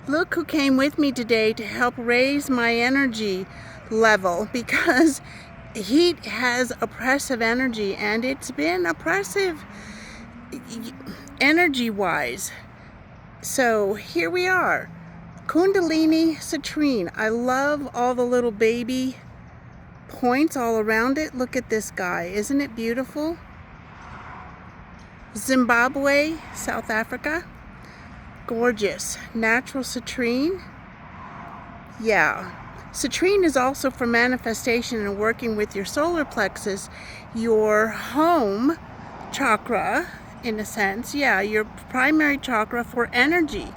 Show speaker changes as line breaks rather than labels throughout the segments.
Look who came with me today to help raise my energy level, because he has oppressive energy, and it's been oppressive energy-wise. So here we are. Kundalini citrine. I love all the little baby points all around it. Look at this guy. Isn't it beautiful? Zimbabwe, South Africa. Gorgeous. Natural citrine. Yeah. Citrine is also for manifestation and working with your solar plexus, your home chakra, in a sense. Yeah, your primary chakra for energy.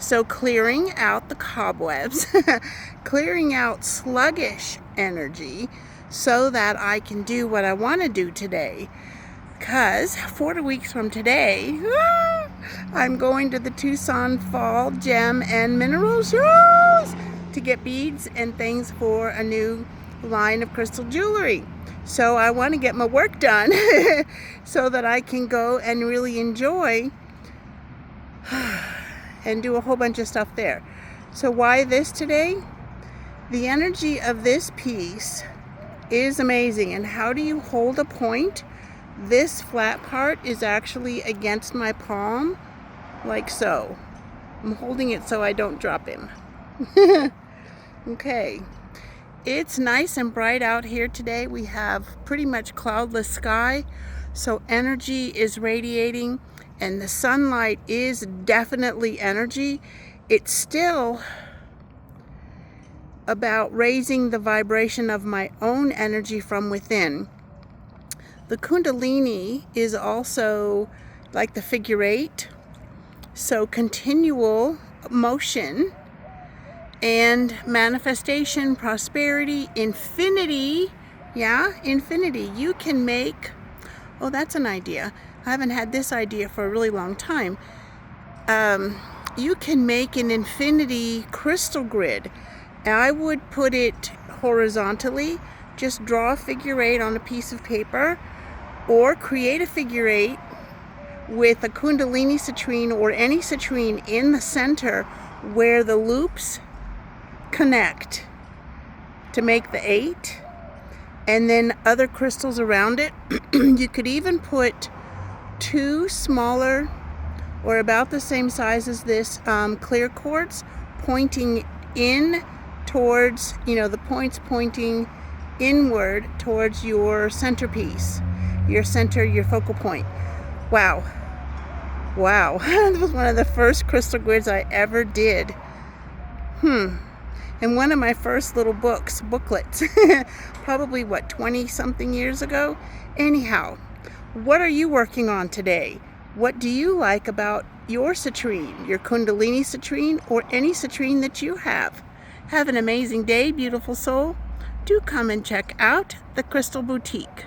So clearing out the cobwebs, clearing out sluggish energy so that I can do what I want to do today. Because 4 weeks from today, I'm going to the Tucson Fall Gem and Mineral Shows to get beads and things for a new line of crystal jewelry. So I want to get my work done so that I can go and really enjoy and do a whole bunch of stuff there. So why this today? The energy of this piece is amazing. And how do you hold a point? This flat part is actually against my palm, like so. I'm holding it so I don't drop him. Okay. It's nice and bright out here today. We have pretty much cloudless sky, so energy is radiating, and the sunlight is definitely energy. It's still about raising the vibration of my own energy from within. The Kundalini is also like the figure 8, so continual motion and manifestation, prosperity, infinity. Yeah, infinity. You can make, oh, that's an idea. I haven't had this idea for a really long time. You can make an infinity crystal grid. I would put it horizontally. Just draw a figure 8 on a piece of paper, or create a figure 8 with a Kundalini citrine or any citrine in the center where the loops connect to make the 8, and then other crystals around it. You could even put 2 smaller or about the same size as this clear quartz pointing in towards, the points pointing inward towards your centerpiece, your center, your focal point. Wow. That was one of the first crystal grids I ever did. And one of my first little booklets, probably 20 something years ago. Anyhow, what are you working on today? What do you like about your citrine, your Kundalini citrine, or any citrine that you have? Have an amazing day, beautiful soul. Do come and check out the Crystal Boutique.